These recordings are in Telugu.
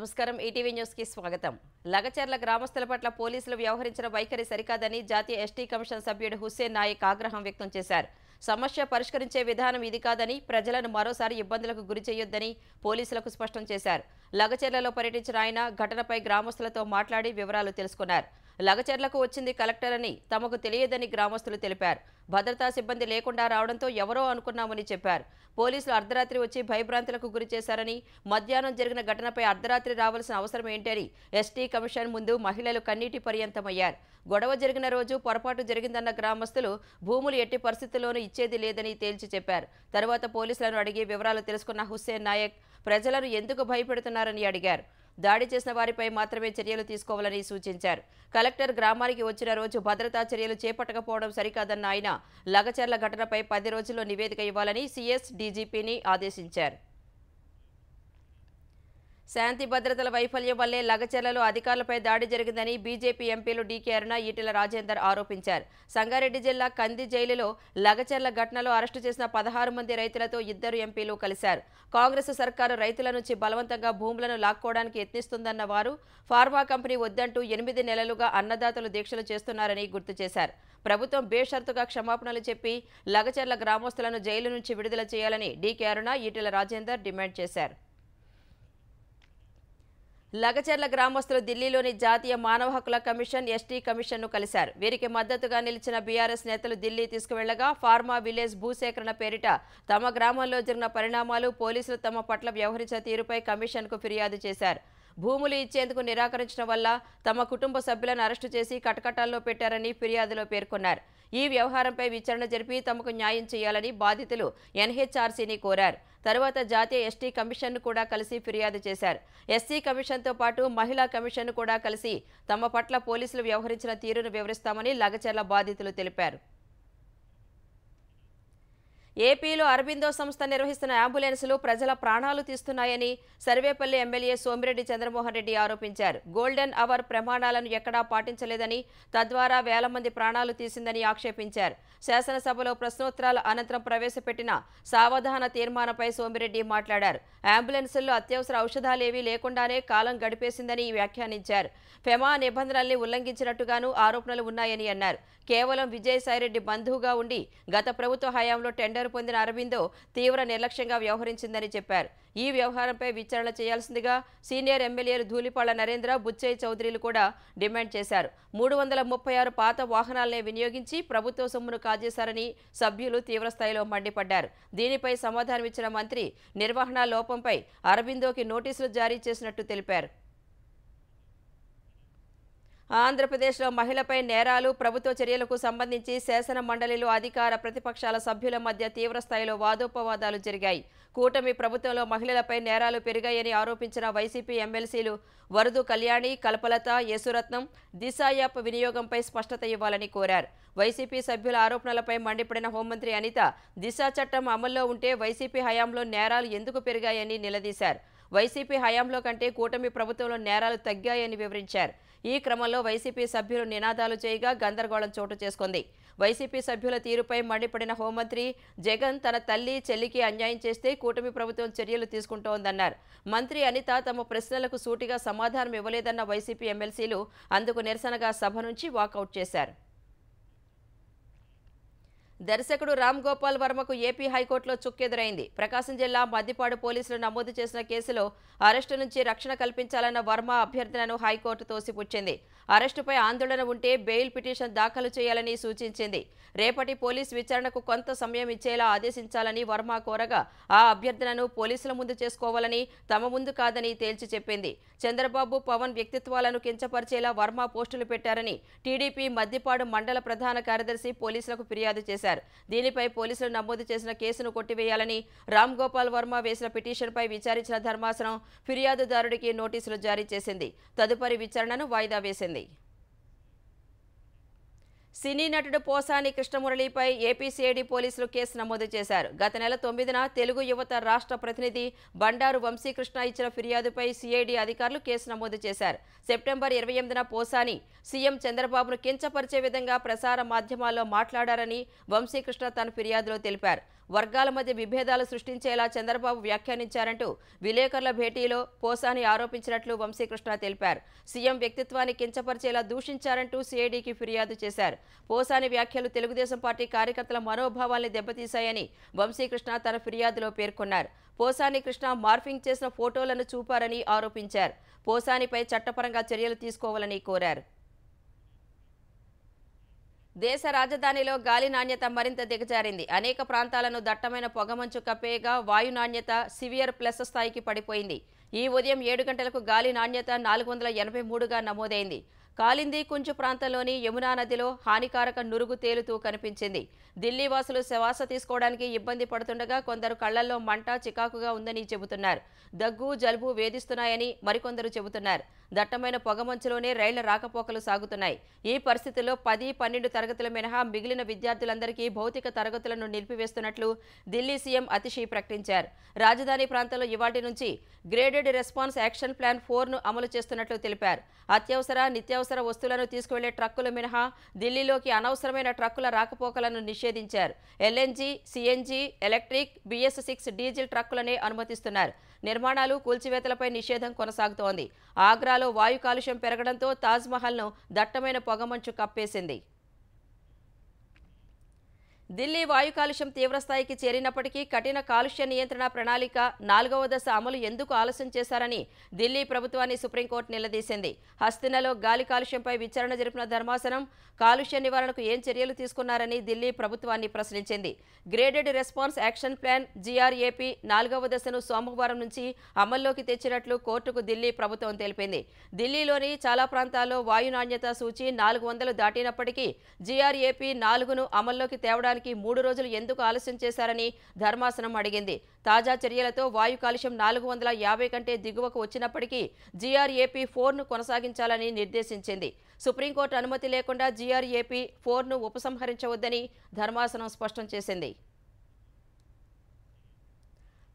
నమస్కారం ఈటీవీ న్యూస్ కి స్వాగతం. లగచర్ల గ్రామస్తుల పట్ల పోలీసులు వ్యవహరించిన వైఖరి సరికాదని జాతీయ ఎస్టీ కమిషన్ సభ్యుడు హుస్సేన్ నాయక్ ఆగ్రహం వ్యక్తం చేశారు. సమస్య పరిష్కరించే విధానం ఇది కాదని, ప్రజలను మరోసారి ఇబ్బందులకు గురి చేయొద్దని పోలీసులకు స్పష్టం చేశారు. లగచర్లలో పర్యటించిన ఆయన ఘటనపై గ్రామస్తులతో మాట్లాడి వివరాలు తెలుసుకున్నారు. లగచర్లకు వచ్చింది కలెక్టర్ అని తమకు తెలియదని గ్రామస్తులు తెలిపారు. భద్రతా సిబ్బంది లేకుండా రావడంతో ఎవరో అనుకున్నామని చెప్పారు. పోలీసులు అర్ధరాత్రి వచ్చి భయభ్రాంతులకు గురి చేశారని, మధ్యాహ్నం జరిగిన ఘటనపై అర్ధరాత్రి రావాల్సిన అవసరం ఏంటని ఎస్టీ కమిషన్ ముందు మహిళలు కన్నీటి పర్యంతమయ్యారు. గొడవ జరిగిన రోజు పొరపాటు జరిగిందన్న గ్రామస్తులు భూములు ఎట్టి పరిస్థితుల్లోనూ ఇచ్చేది లేదని తేల్చి చెప్పారు. తరువాత పోలీసులను అడిగి వివరాలు తెలుసుకున్న హుస్సేన్ నాయక్ ప్రజలను ఎందుకు భయపెడుతున్నారని అడిగారు. దాడి చేసిన వారిపై మాత్రమే చర్యలు తీసుకోవాలని సూచించారు. కలెక్టర్ గ్రామానికి వచ్చిన రోజు భద్రతా చర్యలు చేపట్టకపోవడం సరికాదన్న ఆయన లగచర్ల ఘటనపై 10 రోజుల్లో నివేదిక ఇవ్వాలని సీఎస్ డీజీపీని ఆదేశించారు. శాంతి భద్రతల వైఫల్యం వల్లే లగచర్లలో అధికారులపై దాడి జరిగిందని బీజేపీ ఎంపీలు డీకే అరుణ, ఈటెల రాజేందర్ ఆరోపించారు. సంగారెడ్డి జిల్లా కంది జైలులో లగచర్ల ఘటనలో అరెస్టు చేసిన 16 మంది రైతులతో 2 ఎంపీలు కలిశారు. కాంగ్రెస్ సర్కారు రైతుల నుంచి బలవంతంగా భూములను లాక్కోవడానికి యత్నిస్తుందన్న వారు, ఫార్మా కంపెనీ వద్దంటూ 8 నెలలుగా అన్నదాతలు దీక్షలు చేస్తున్నారని గుర్తు చేశారు. ప్రభుత్వం బేషరతుగా క్షమాపణలు చెప్పి లగచర్ల గ్రామస్తులను జైలు నుంచి విడుదల చేయాలని డీకే అరుణ, ఈటెల రాజేందర్ డిమాండ్ చేశారు. లగచర్ల గ్రామస్తులు ఢిల్లీలోని జాతీయ మానవ హక్కుల కమిషన్ ఎస్టీ కమిషన్ను కలిశారు. వీరికి మద్దతుగా నిలిచిన బీఆర్ఎస్ నేతలు ఢిల్లీ తీసుకువెళ్లగా ఫార్మా విలేజ్ భూసేకరణ పేరిట తమ గ్రామంలో జరిగిన పరిణామాలు, పోలీసులు తమ పట్ల వ్యవహరించిన తీరుపై కమిషన్కు ఫిర్యాదు చేశారు. భూములు ఇచ్చేందుకు నిరాకరించడం వల్ల తమ కుటుంబ సభ్యులను అరెస్టు చేసి కటకటాల్లో పెట్టారని ఫిర్యాదులో పేర్కొన్నారు. ఈ వ్యవహారంపై విచారణ జరిపి తమకు న్యాయం చేయాలని బాధితులు ఎన్హెచ్ఆర్సీని కోరారు. తరువాత జాతీయ ఎస్టీ కమిషన్ను కూడా కలిసి ఫిర్యాదు చేశారు. ఎస్సీ కమిషన్తో పాటు మహిళా కమిషన్ను కూడా కలిసి తమ పట్ల పోలీసులు వ్యవహరించిన తీరును వివరిస్తామని లగచర్ల బాధితులు తెలిపారు. ఏపీలో అరబిందో సంస్థ నిర్వహిస్తున్న అంబులెన్సులు ప్రజల ప్రాణాలు తీస్తున్నాయని సర్వేపల్లి ఎమ్మెల్యే సోమిరెడ్డి చంద్రమోహన్ రెడ్డి ఆరోపించారు. గోల్డెన్ అవర్ ప్రమాణాలను ఎక్కడా పాటించలేదని, తద్వారా వేల మంది ప్రాణాలు తీసిందని ఆక్షేపించారు. శాసనసభలో ప్రశ్నోత్తరాల అనంతరం ప్రవేశపెట్టిన సావధాన తీర్మానంపై సోమిరెడ్డి మాట్లాడారు. అంబులెన్సుల్లో అత్యవసర ఔషధాలేవీ లేకుండానే కాలం గడిపేసిందని వ్యాఖ్యానించారు. ఫెమా నిబంధనల్ని ఉల్లంఘించినట్టుగాను ఆరోపణలు ఉన్నాయని అన్నారు. కేవలం విజయసాయిరెడ్డి బంధువుగా ఉండి గత ప్రభుత్వ హయాంలో టెండర్ పొందిన అరబిందో తీవ్ర నిర్లక్ష్యంగా వ్యవహరించిందని చెప్పారు. ఈ వ్యవహారంపై విచారణ చేయాల్సిందిగా సీనియర్ ఎమ్మెల్యేలు ధూళిపాళ్ల నరేంద్ర, బుచ్చయ్య చౌదరిలు కూడా డిమాండ్ చేశారు. 336 పాత వాహనాలనే వినియోగించి ప్రభుత్వ సొమ్మును కాజేశారని సభ్యులు తీవ్రస్థాయిలో మండిపడ్డారు. దీనిపై సమాధానమిచ్చిన మంత్రి నిర్వహణ లోపంపై అరబిందోకి నోటీసులు జారీ చేసినట్టు తెలిపారు. ఆంధ్రప్రదేశ్లో మహిళపై నేరాలు, ప్రభుత్వ చర్యలకు సంబంధించి శాసన మండలిలో అధికార ప్రతిపక్షాల సభ్యుల మధ్య తీవ్రస్థాయిలో వాదోపవాదాలు జరిగాయి. కూటమి ప్రభుత్వంలో మహిళలపై నేరాలు పెరిగాయని ఆరోపించిన వైసీపీ ఎమ్మెల్సీలు వరదు కళ్యాణి, కల్పలత, యేసురత్నం దిశ యాప్ వినియోగంపై స్పష్టత ఇవ్వాలని కోరారు. వైసీపీ సభ్యుల ఆరోపణలపై మండిపడిన హోంమంత్రి అనిత దిశ చట్టం అమల్లో ఉంటే వైసీపీ హయాంలో నేరాలు ఎందుకు పెరిగాయని నిలదీశారు. వైసీపీ హయాంలో కంటే కూటమి ప్రభుత్వంలో నేరాలు తగ్గాయని వివరించారు. ఈ క్రమంలో వైసీపీ సభ్యులు నినాదాలు చేయగా గందరగోళం చోటు చేసుకుంది. వైసీపీ సభ్యుల తీరుపై మండిపడిన హోంమంత్రి జగన్ తన తల్లి, చెల్లికి అన్యాయం చేస్తే కూటమి ప్రభుత్వం చర్యలు తీసుకుంటోందన్నారు. మంత్రి అనిత తమ ప్రశ్నలకు సూటిగా సమాధానం ఇవ్వలేదన్న వైసీపీ ఎమ్మెల్సీలు అందుకు నిరసనగా సభ నుంచి వాకౌట్ చేశారు. దర్శకుడు రామ్ గోపాల్ వర్మకు ఏపీ హైకోర్టులో చుక్కెదురైంది. ప్రకాశం జిల్లా మద్దిపాడు పోలీసులు నమోదు చేసిన కేసులో అరెస్టు నుంచి రక్షణ కల్పించాలన్న వర్మ అభ్యర్థనను హైకోర్టు తోసిపుచ్చింది. అరెస్టుపై ఆందోళన ఉంటే బెయిల్ పిటిషన్ దాఖలు చేయాలని సూచించింది. రేపటి పోలీస్ విచారణకు కొంత సమయం ఇచ్చేలా ఆదేశించాలని వర్మ కోరగా ఆ అభ్యర్థనను పోలీసుల ముందు చేసుకోవాలని, తమ ముందు కాదని తేల్చి చెప్పింది. చంద్రబాబు, పవన్ వ్యక్తిత్వాలను కించపరిచేలా వర్మ పోస్టులు పెట్టారని టీడీపీ మద్దిపాడు మండల ప్రధాన కార్యదర్శి పోలీసులకు ఫిర్యాదు చేశారు. దీనిపై పోలీసులు నమోదు చేసిన కేసును కొట్టివేయాలని రామ్ గోపాల్ వర్మ వేసిన పిటిషన్పై విచారించిన ధర్మాసనం ఫిర్యాదుదారుడికి నోటీసులు జారీ చేసింది. తదుపరి విచారణను వాయిదా వేసింది. సినీ నటుడు పోసాని కృష్ణమురళిపై ఏపీసీఐడీ పోలీసులు కేసు నమోదు చేశారు. గత నెల 9న తెలుగు యువత రాష్ట్ర ప్రతినిధి బండారు వంశీకృష్ణ ఇచ్చిన ఫిర్యాదుపై సిఐడి అధికారులు కేసు నమోదు చేశారు. సెప్టెంబర్ 28న పోసాని సీఎం చంద్రబాబును కించపరిచే విధంగా ప్రసార మాధ్యమాల్లో మాట్లాడారని వంశీకృష్ణ తన ఫిర్యాదులో తెలిపారు. వర్గాల మధ్య విభేదాలు సృష్టించేలా చంద్రబాబు వ్యాఖ్యానించారంటూ విలేకరుల భేటీలో పోసాని ఆరోపించినట్లు వంశీకృష్ణ తెలిపారు. సీఎం వ్యక్తిత్వాన్ని కించపరిచేలా దూషించారంటూ సిఐడికి ఫిర్యాదు చేశారు. పోసాని వ్యాఖ్యలు తెలుగుదేశం పార్టీ కార్యకర్తల మనోభావాల్ని దెబ్బతీశాయని వంశీకృష్ణ తన ఫిర్యాదులో పేర్కొన్నారు. పోసాని కృష్ణ మార్ఫింగ్ చేసిన ఫోటోలను చూపారని ఆరోపించారు. పోసానిపై చట్టపరంగా చర్యలు తీసుకోవాలని కోరారు. దేశ రాజధానిలో గాలి నాణ్యత మరింత దిగజారింది. అనేక ప్రాంతాలను దట్టమైన పొగమంచు కప్పేయగా వాయు నాణ్యత సివియర్ ప్లస్ స్థాయికి పడిపోయింది. ఈ ఉదయం 7 గంటలకు గాలి నాణ్యత 483గా నమోదైంది. కాలింది కుంజు ప్రాంతంలోని యమునా నదిలో హానికారక నురుగు తేలుతూ కనిపించింది. ఢిల్లీ వాసులు శ్వాస తీసుకోవడానికి ఇబ్బంది పడుతుండగా కొందరు కళ్లల్లో మంట చికాకుగా ఉందని చెబుతున్నారు. దగ్గు జలుబు వేధిస్తున్నాయని మరికొందరు చెబుతున్నారు. దట్టమైన పొగమంచులోనే రైళ్ల రాకపోకలు సాగుతున్నాయి. ఈ పరిస్థితుల్లో 10, 12 తరగతుల మినహా మిగిలిన విద్యార్థులందరికీ భౌతిక తరగతులను నిలిపివేస్తున్నట్లు ఢిల్లీ సీఎం అతిషి ప్రకటించారు. రాజధాని ప్రాంతంలో ఇవాటి నుంచి గ్రేడెడ్ రెస్పాన్స్ యాక్షన్ ప్లాన్ 4ను అమలు చేస్తున్నట్లు తెలిపారు. అత్యవసర నిత్యావసర వస్తువులను తీసుకువెళ్లే ట్రక్కులు మినహా ఢిల్లీలోకి అనవసరమైన ట్రక్కుల రాకపోకలను నిషేధించారు. LNG, CNG, electric, BS6 diesel ట్రక్కులనే అనుమతిస్తున్నారు. నిర్మాణాలు, కూల్చివేతలపై నిషేధం కొనసాగుతోంది. ఆగ్రాలో వాయు కాలుష్యం పెరగడంతో తాజ్మహల్ను దట్టమైన పొగమంచు కప్పేసింది. ఢిల్లీ వాయు కాలుష్యం తీవ్రస్థాయికి చేరినప్పటికీ కఠిన కాలుష్య నియంత్రణ ప్రణాళిక 4వ దశ అమలు ఎందుకు ఆలస్యం చేశారని ఢిల్లీ ప్రభుత్వాన్ని సుప్రీంకోర్టు నిలదీసింది. హస్తినలో గాలి కాలుష్యంపై విచారణ జరిపిన ధర్మాసనం కాలుష్య నివారణకు ఏం చర్యలు తీసుకున్నారని ఢిల్లీ ప్రభుత్వాన్ని ప్రశ్నించింది. Graded response action plan GRAP 4వ దశను సోమవారం నుంచి అమల్లోకి తెచ్చినట్లు కోర్టుకు ఢిల్లీ ప్రభుత్వం తెలిపింది. ఢిల్లీలోని చాలా ప్రాంతాల్లో వాయు నాణ్యత సూచి 400 దాటినప్పటికీ GRAP 4ను అమల్లోకి తేవడానికి 3 రోజులు ఎందుకు ఆలస్యం చేశారని ధర్మాసనం అడిగింది. తాజా చర్యలతో వాయు కాలుష్యం 450 కంటే దిగువకు వచ్చినప్పటికీ GRAP 4ను కొనసాగించాలని నిర్దేశించింది. సుప్రీంకోర్టు అనుమతి లేకుండా GRAP 4ను ఉపసంహరించవద్దని ధర్మాసనం స్పష్టం చేసింది.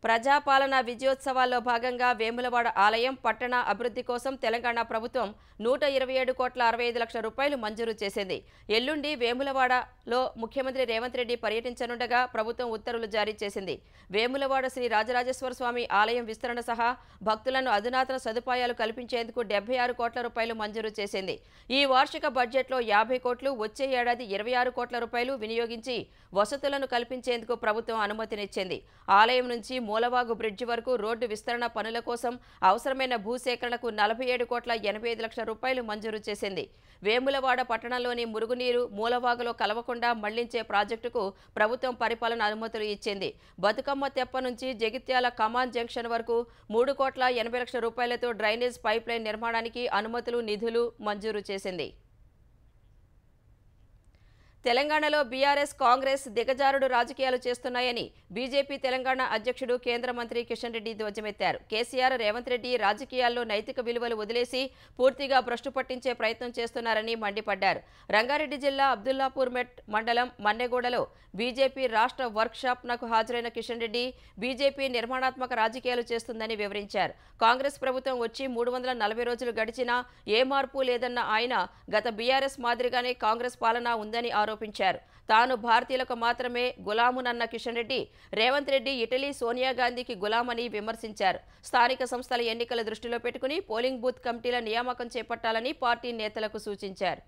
ప్రజాపాలన విజయోత్సవాల్లో భాగంగా వేములవాడ ఆలయం పట్టణ అభివృద్ధి కోసం తెలంగాణ ప్రభుత్వం 127,65,00,000 రూపాయలు మంజూరు చేసింది. ఎల్లుండి వేములవాడలో ముఖ్యమంత్రి రేవంత్ రెడ్డి పర్యటించనుండగా ప్రభుత్వం ఉత్తర్వులు జారీ చేసింది. వేములవాడ శ్రీ రాజరాజేశ్వర స్వామి ఆలయం విస్తరణ సహా భక్తులను అధునాతన సదుపాయాలు కల్పించేందుకు 76 కోట్ల రూపాయలు మంజూరు చేసింది. ఈ వార్షిక బడ్జెట్లో 50 కోట్లు, వచ్చే ఏడాది 26 కోట్ల రూపాయలు వినియోగించి వసతులను కల్పించేందుకు ప్రభుత్వం అనుమతినిచ్చింది. ఆలయం నుంచి మూలవాగు బ్రిడ్జి వరకు రోడ్డు విస్తరణ పనుల కోసం అవసరమైన భూసేకరణకు 47,85,00,000 రూపాయలు మంజూరు చేసింది. వేములవాడ పట్టణంలోని మురుగునీరు మూలవాగులో కలవకుండా మళ్లించే ప్రాజెక్టుకు ప్రభుత్వం పరిపాలన అనుమతులు ఇచ్చింది. బతుకమ్మ తెప్ప నుంచి జగిత్యాల కమాన్ జంక్షన్ వరకు 3,80,00,000 రూపాయలతో డ్రైనేజ్ పైప్లైన్ నిర్మాణానికి అనుమతులు, నిధులు మంజూరు చేసింది. తెలంగాణలో బీఆర్ఎస్, కాంగ్రెస్ దిగజారుడు రాజకీయాలు చేస్తున్నాయని బీజేపీ తెలంగాణ అధ్యక్షుడు కేంద్ర మంత్రి కిషన్ రెడ్డి ధ్వజమెత్తారు. కేసీఆర్, రేవంత్ రెడ్డి రాజకీయాల్లో నైతిక విలువలు వదిలేసి పూర్తిగా భ్రష్టు పట్టించే ప్రయత్నం చేస్తున్నారని మండిపడ్డారు. రంగారెడ్డి జిల్లా అబ్దుల్లాపూర్ మెట్ మండలం మన్నెగూడలో బీజేపీ రాష్ట్ర వర్క్షాప్నకు హాజరైన కిషన్ రెడ్డి బీజేపీ నిర్మాణాత్మక రాజకీయాలు చేస్తుందని వివరించారు. కాంగ్రెస్ ప్రభుత్వం వచ్చి 340 రోజులు గడిచినా ఏ మార్పు లేదన్న ఆయన గత బీఆర్ఎస్ మాదిరిగానే కాంగ్రెస్ పాలన ఉందని ఆరోపించారు. తాను భారతీయులకు మాత్రమే గులామునన్న కిషన్ రెడ్డి రేవంత్ రెడ్డి ఇటలీ సోనియా గాంధీకి గులామని విమర్శించారు. స్థానిక సంస్థల ఎన్నికల దృష్టిలో పెట్టుకుని పోలింగ్ బూత్ కమిటీల నియామకం చేపట్టాలని పార్టీ నేతలకు సూచించారు.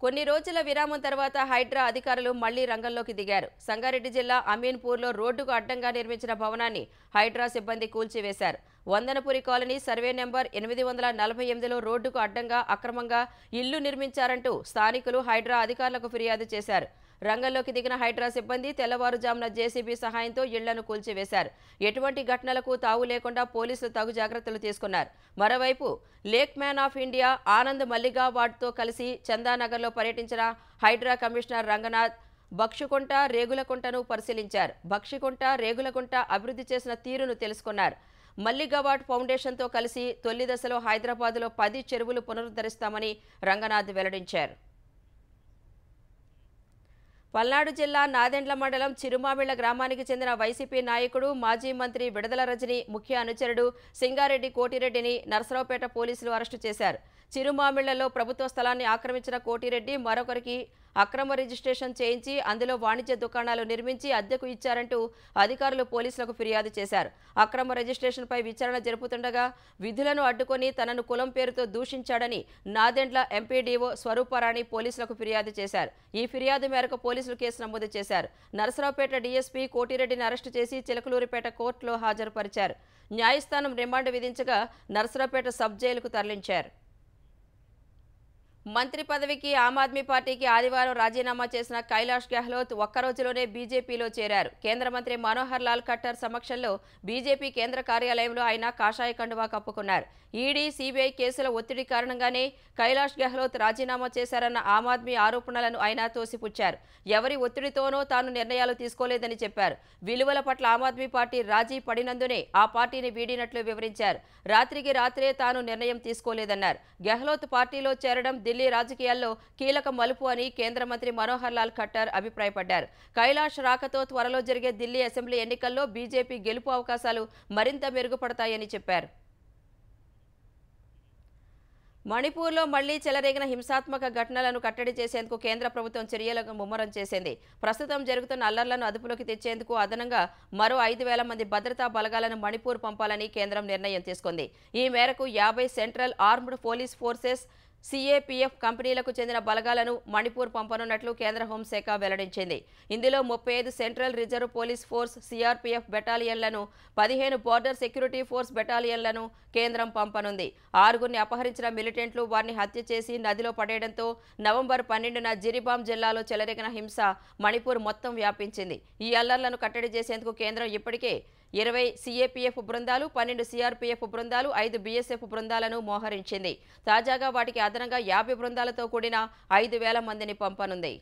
కొన్ని రోజుల విరామం తర్వాత హైడ్రా అధికారులు మళ్లీ రంగంలోకి దిగారు. సంగారెడ్డి జిల్లా అమీన్పూర్లో రోడ్డుకు అడ్డంగా నిర్మించిన భవనాన్ని హైడ్రా సిబ్బంది కూల్చివేశారు. వందనపురి కాలనీ సర్వే నెంబర్ 848లో రోడ్డుకు అడ్డంగా అక్రమంగా ఇల్లు నిర్మించారంటూ స్థానికులు హైడ్రా అధికారులకు ఫిర్యాదు చేశారు. రంగంలోకి దిగిన హైడ్రా సిబ్బంది తెల్లవారుజామున జేసీబీ సహాయంతో ఇళ్లను కూల్చివేశారు. ఎటువంటి ఘటనలకు తావు లేకుండా పోలీసులు తగు జాగ్రత్తలు తీసుకున్నారు. మరోవైపు lake man of India Anand మల్లిగావాడ్తో కలిసి చందానగర్లో పర్యటించిన హైడ్రా కమిషనర్ రంగనాథ్ బక్షికుంట, రేగులకుంటను పరిశీలించారు. బక్షికుంట, రేగులకుంట అభివృద్ధి చేసిన తీరును తెలుసుకున్నారు. మల్లిగవాడ్ ఫౌండేషన్తో కలిసి తొలి దశలో హైదరాబాద్లో 10 చెరువులు పునరుద్ధరిస్తామని రంగనాథ్ వెల్లడించారు. పల్నాడు జిల్లా నాదెండ్ల మండలం చిరుమామిళ్ల గ్రామానికి చెందిన వైసీపీ నాయకుడు, మాజీ మంత్రి విడదల రజని ముఖ్య అనుచరుడు సింగారెడ్డి కోటిరెడ్డిని నర్సరావుపేట పోలీసులు అరెస్టు చేశారు. చిరుమామిళ్లలో ప్రభుత్వ స్థలాన్ని ఆక్రమించిన కోటిరెడ్డి మరొకరికి అక్రమ రిజిస్ట్రేషన్ చేయించి అందులో వాణిజ్య దుకాణాలు నిర్మించి అద్దెకు ఇచ్చారంటూ అధికారులు పోలీసులకు ఫిర్యాదు చేశారు. అక్రమ రిజిస్ట్రేషన్పై విచారణ జరుపుతుండగా విధులను అడ్డుకొని తనను కులం పేరుతో దూషించాడని నాదెండ్ల ఎంపీడీఓ స్వరూపరాణి పోలీసులకు ఫిర్యాదు చేశారు. ఈ ఫిర్యాదు మేరకు పోలీసులు కేసు నమోదు చేశారు. నరసరావుపేట డీఎస్పీ కోటిరెడ్డిని అరెస్టు చేసి చిలకలూరిపేట కోర్టులో హాజరుపరిచారు. న్యాయస్థానం రిమాండ్ విధించగా నరసరావుపేట సబ్ జైలుకు తరలించారు. మంత్రి పదవికి ఆమ్ ఆద్మీ పార్టీకి ఆదివారం రాజీనామా చేసిన కైలాష్ గెహ్లోత్ ఒక్కరోజులోనే బీజేపీలో చేరారు. కేంద్ర మంత్రి మనోహర్ లాల్ ఖట్టర్ సమక్షంలో బీజేపీ కేంద్ర కార్యాలయంలో ఆయన కాషాయ కండువా కప్పుకున్నారు. ఈడీ, సీబీఐ కేసుల ఒత్తిడి కారణంగానే కైలాష్ గెహ్లోత్ రాజీనామా చేశారన్న ఆమ్ ఆద్మీ ఆరోపణలను ఆయన తోసిపుచ్చారు. ఎవరి ఒత్తిడితోనో తాను నిర్ణయాలు తీసుకోలేదని చెప్పారు. విలువల పట్ల ఆమ్ ఆద్మీ పార్టీ రాజీ పడినందునే ఆ పార్టీని వీడినట్లు వివరించారు. రాత్రికి రాత్రే తాను నిర్ణయం తీసుకోలేదన్నారు. గెహ్లోత్ పార్టీలో చేరడం ఢిల్లీ రాజకీయాల్లో కీలక మలుపు అని కేంద్ర మంత్రి మనోహర్ లాల్ ఖట్టర్ అభిప్రాయపడ్డారు. కైలాష్ రాకతో త్వరలో జరిగే ఢిల్లీ అసెంబ్లీ ఎన్నికల్లో బీజేపీ గెలుపు అవకాశాలు మరింత మెరుగుపడతాయని చెప్పారు. మణిపూర్లో మళ్లీ చెలరేగిన హింసాత్మక ఘటనలను కట్టడి చేసేందుకు కేంద్ర ప్రభుత్వం చర్యలను ముమ్మరం చేసింది. ప్రస్తుతం జరుగుతున్న అల్లర్లను అదుపులోకి తెచ్చేందుకు అదనంగా మరో 5,000 మంది భద్రతా బలగాలను మణిపూర్ పంపాలని కేంద్రం నిర్ణయం తీసుకుంది. ఈ మేరకు 50 సెంట్రల్ ఆర్మ్డ్ పోలీస్ ఫోర్సెస్, సిఏపీఎఫ్ కంపెనీలకు చెందిన బలగాలను మణిపూర్ పంపనున్నట్లు కేంద్ర హోంశాఖ వెల్లడించింది. ఇందులో 35 central reserve police force CRPF బెటాలియన్లను, 15 బోర్డర్ సెక్యూరిటీ ఫోర్స్ బెటాలియన్లను కేంద్రం పంపనుంది. 6గురిని అపహరించిన మిలిటెంట్లు వారిని హత్య చేసి నదిలో పడేయడంతో నవంబర్ 12న జిరిబాం జిల్లాలో చెలరేగిన హింస మణిపూర్ మొత్తం వ్యాపించింది. ఈ అల్లర్లను కట్టడి చేసేందుకు కేంద్రం ఇప్పటికే 20 సిఏపీఎఫ్ బృందాలు, 12 సిఆర్పీఎఫ్ బృందాలు, 5 బీఎస్ఎఫ్ బృందాలను మోహరించింది. తాజాగా వాటికి అదనంగా 50 బృందాలతో కూడిన 5,000 మందిని పంపనుంది.